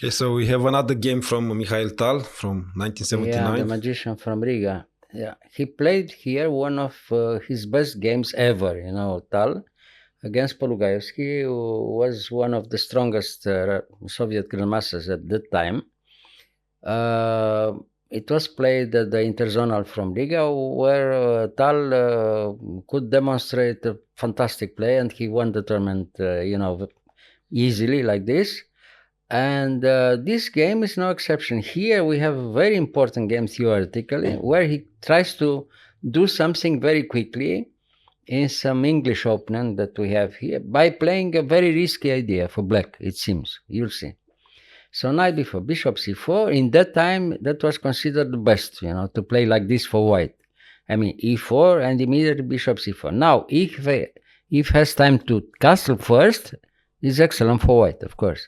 Okay, so we have another game from Mihail Tal from Yeah, the 1979. magician from Riga. Yeah, he played here one of his best games ever. Tal against Polugaevsky, who was one of the strongest Soviet grandmasters at that time. Uh, it was played at the Interzonal from Riga, where Tal could demonstrate a fantastic play, and he won the tournament, easily like this. And this game is no exception. Here we have a very important game theoretically, where he tries to do something very quickly in some English opening that we have here by playing a very risky idea for black, it seems. You'll see. So knight before bishop c4. In that time, that was considered the best, to play like this for white. I mean, e4 and immediately bishop c4. Now, if has time to castle first, is excellent for white, of course.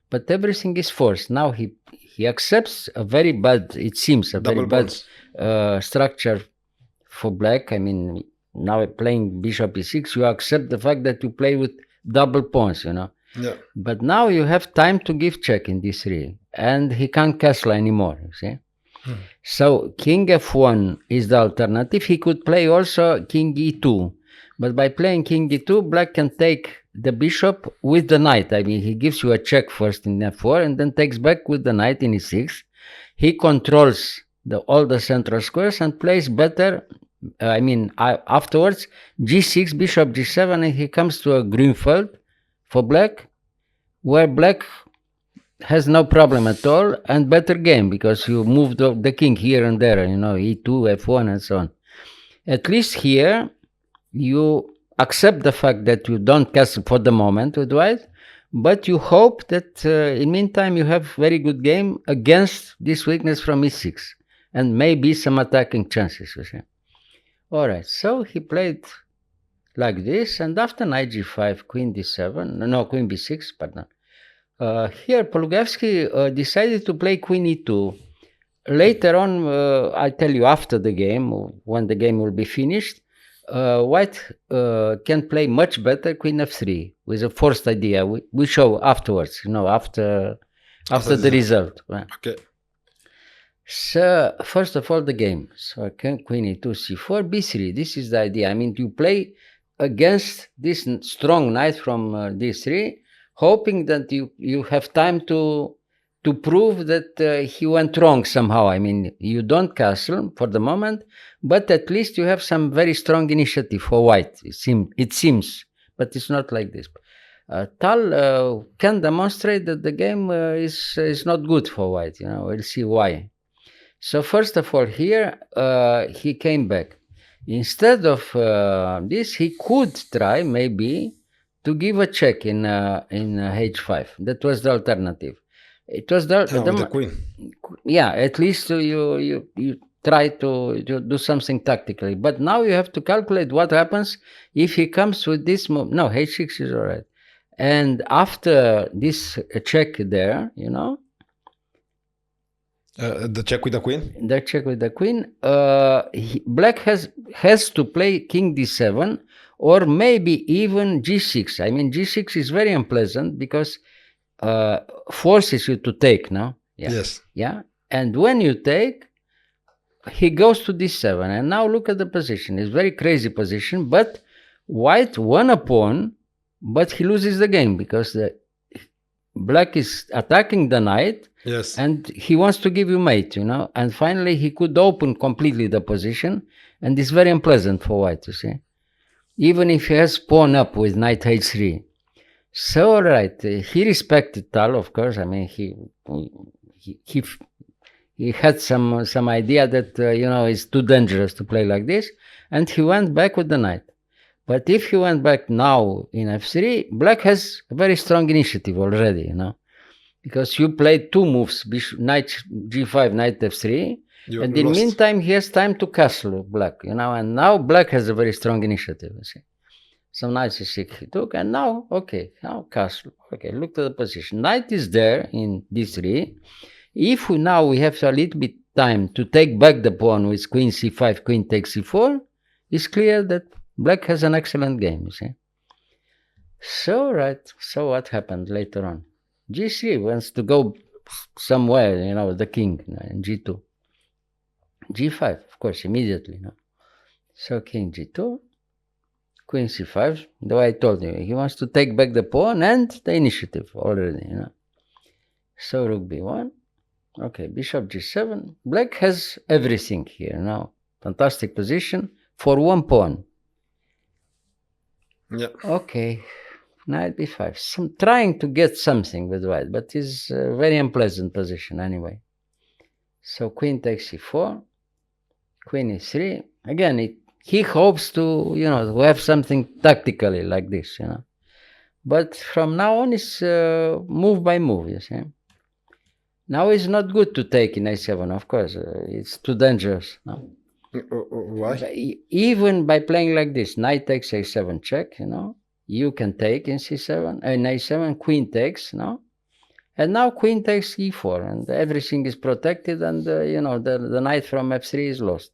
But everything is forced. Now he accepts a very bad, it seems, a Double very bad pawns. structure for black. I mean, now playing bishop e6, you accept the fact that you play with double pawns, Yeah. But now you have time to give check in d3, and he can't castle anymore, you see. So king f1 is the alternative. He could play also king e2, but by playing king e2, black can take the bishop with the knight. I mean, he gives you a check first in f4 and then takes back with the knight in e6. He controls all the central squares and plays better. Afterwards, g6, bishop g7, and he comes to a green field for black, where black has no problem at all and better game because you move the king here and there, e2, f1, and so on. At least here, you accept the fact that you don't castle for the moment with white, but you hope that in meantime you have very good game against this weakness from e6 and maybe some attacking chances, you see. All right, so he played like this, and after knight g5, queen d7, queen b6, pardon. Here, Polugaevsky decided to play queen e2. Later on, I'll tell you after the game, when the game will be finished, white can play much better queen f3 with a forced idea. We show afterwards, after the result. Okay. So, first of all, the game. So, queen e2, c4, b3. This is the idea. I mean, you play against this strong knight from d3, hoping that you have time to prove that he went wrong somehow. I mean, you don't castle for the moment, but at least you have some very strong initiative for white. It seems, but it's not like this. Tal can demonstrate that the game is not good for white. We'll see why. So first of all, here he came back. Instead of this, he could try maybe to give a check in h5. That was the alternative. It was the queen. Yeah, at least you try to do something tactically. But now you have to calculate what happens if he comes with this move. No, h6 is all right. And after this check there, the check with the queen? The check with the queen. Black has to play king d7 or maybe even g6. I mean, g6 is very unpleasant because forces you to take now. Yeah. Yes. Yeah. And when you take, he goes to d7. And now look at the position. It's very crazy position, but white won a pawn, but he loses the game because the black is attacking the knight. Yes. And he wants to give you mate, and finally he could open completely the position, and it's very unpleasant for white, you see, even if he has pawn up with knight h3. So, all right, he respected Tal, of course. I mean, he had some idea that, it's too dangerous to play like this, and he went back with the knight. But if he went back now in f3, black has a very strong initiative already, because you played two moves, knight g5, knight f3, and in the meantime he has time to castle black, and now black has a very strong initiative, you see. So knight c6 he took, and now, okay, now castle. Okay, look at the position. Knight is there in d3. If we have a little bit time to take back the pawn with queen c5, queen takes c4, it's clear that black has an excellent game, you see. So, right, so what happened later on? G3 wants to go somewhere, the king, and G2. G5, of course, immediately, So king G2, queen C5, the way I told you, he wants to take back the pawn and the initiative already, So rook B1, okay, bishop G7. Black has everything here now. Fantastic position for one pawn. Yeah. Okay, knight B5. Trying to get something with white, but it's a very unpleasant position anyway. So queen takes C4, queen E3. Again, he hopes to, to have something tactically like this, But from now on, it's move by move, you see. Now it's not good to take in A7, of course. It's too dangerous. No? Why? Even by playing like this, knight takes A7 check, you can take in C7, and A7, queen takes, And now queen takes E4, and everything is protected, and, the knight from F3 is lost.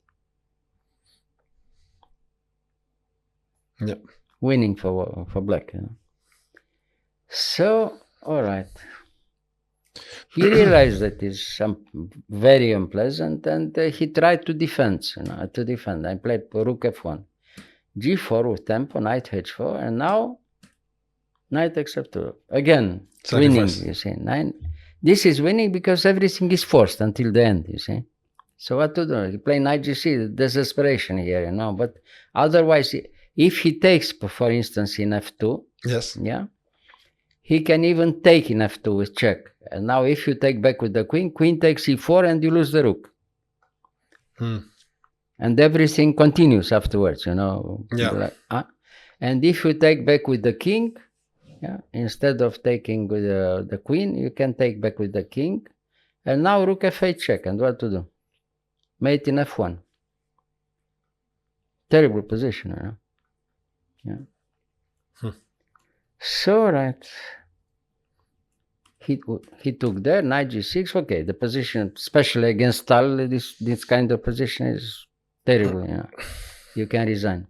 Yeah. Winning for black, So, all right. He realized that it's very unpleasant, and he tried to defend, I played rook F1. G4 with tempo, knight H4, and now knight takes F2. Again, winning, you see. This is winning because everything is forced until the end, you see. So what to do? He played knight G6, desperation here, But otherwise, if he takes, for instance, in F2, yes, he can even take in F2 with check. And now if you take back with the queen takes E4 and you lose the rook. And everything continues afterwards, Yeah. And if you take back with the king, instead of taking with the queen, you can take back with the king. And now rook F8 check. And what to do? Mate in F1. Terrible position, So, right. He took there, knight G6. Okay, the position, especially against Tal, this kind of position is terrible, You can resign.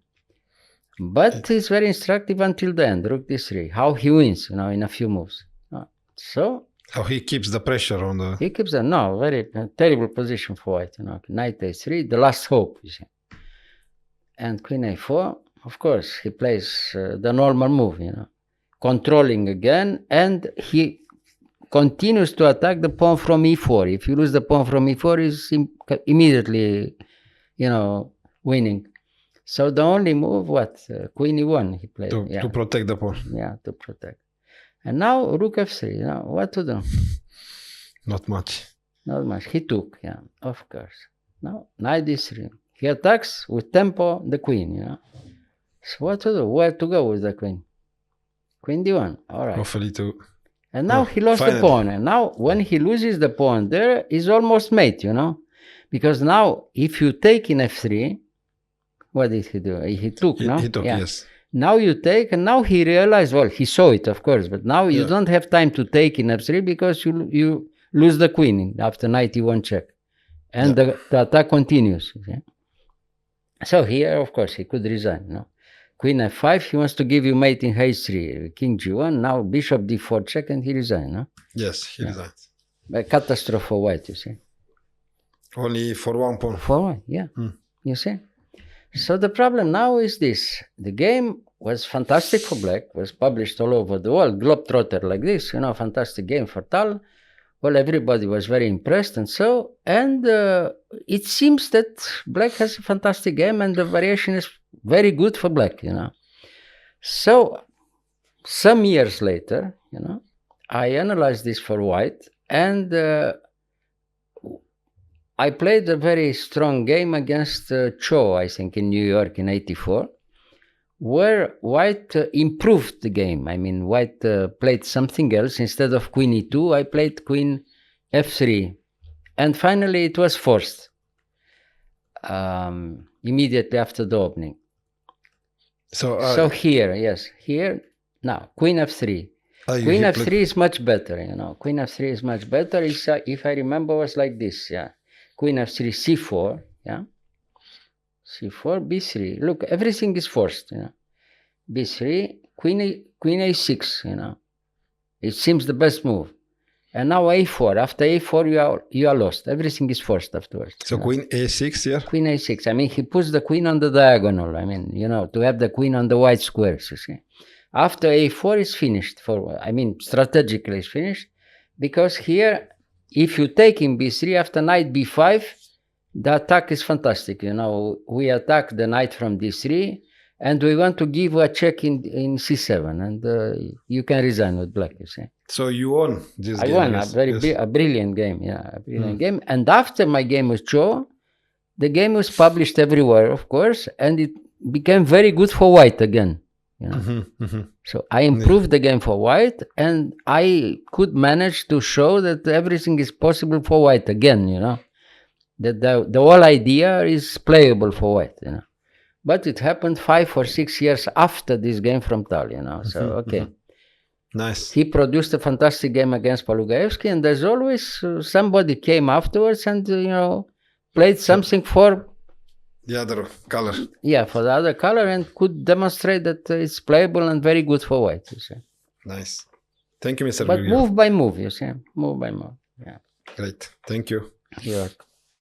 But it's very instructive until the end, rook D3. How he wins, in a few moves. So... How he keeps the pressure on the... He keeps very terrible position for white, Knight A3, the last hope, you see. And queen A4, of course, he plays the normal move, Controlling again, and he continues to attack the pawn from E4. If you lose the pawn from E4, is immediately, winning. So the only move, queen E1 he played. To protect the pawn. Yeah, to protect. And now rook F3, what to do? Not much. Not much. He took, of course. Now, knight D3. He attacks with tempo the queen, So what to do? Where to go with the queen? Queen D1, all right. Hopefully to... And now he lost the pawn. And now when he loses the pawn there, is almost mate, Because now if you take in F3, what did he do? He took, no? He took, yes. Now you take, and now he realized, well, he saw it, of course, but now you don't have time to take in F3 because you lose the queen after knight E1 check. And the attack continues. Okay? So here, of course, he could resign, Queen F5, he wants to give you mate in H3. King G1, now bishop D4 check, and he resigned, no? Yes, he resigned. A catastrophe for white, you see. Only for one pawn. For one, yeah. You see? So the problem now is this. The game was fantastic for black, was published all over the world, globetrotter like this, fantastic game for Tal. Well, everybody was very impressed and it seems that black has a fantastic game and the variation is very good for black, So some years later, I analyzed this for white and I played a very strong game against Cho, I think, in New York in '84, where white improved the game. I mean, white played something else. Instead of queen E2, I played queen F3. And finally, it was forced immediately after the opening. So here, now, queen F3. Queen F3 is much better, Queen F3 is much better. If I remember, was like this, Queen F3, C4, C4, B3. Look, everything is forced, B3, Queen A6, It seems the best move. And now a4. After a4, you are lost. Everything is forced afterwards. So queen a6 here. Queen a6. I mean, he puts the queen on the diagonal. I mean, to have the queen on the white squares, you see. After a4 is finished. Strategically it's finished. Because here, if you take in b3 after knight b5, the attack is fantastic. We attack the knight from d3, and we want to give a check in c7, and you can resign with black, you see. So you won this game. I won a brilliant game, game. And after my game with Cho, the game was published everywhere, of course, and it became very good for white again. So I improved the game for white, and I could manage to show that everything is possible for white again, that the whole idea is playable for white, But it happened 5 or 6 years after this game from Tal, So, okay. Nice. He produced a fantastic game against Polugaevsky, and there's always somebody came afterwards and, played something for the other color. Yeah, for the other color, and could demonstrate that it's playable and very good for white, you see. Nice. Thank you, Mr. But Gheorghiu. move by move, you see. Move by move. Yeah. Great. Thank you. You're welcome.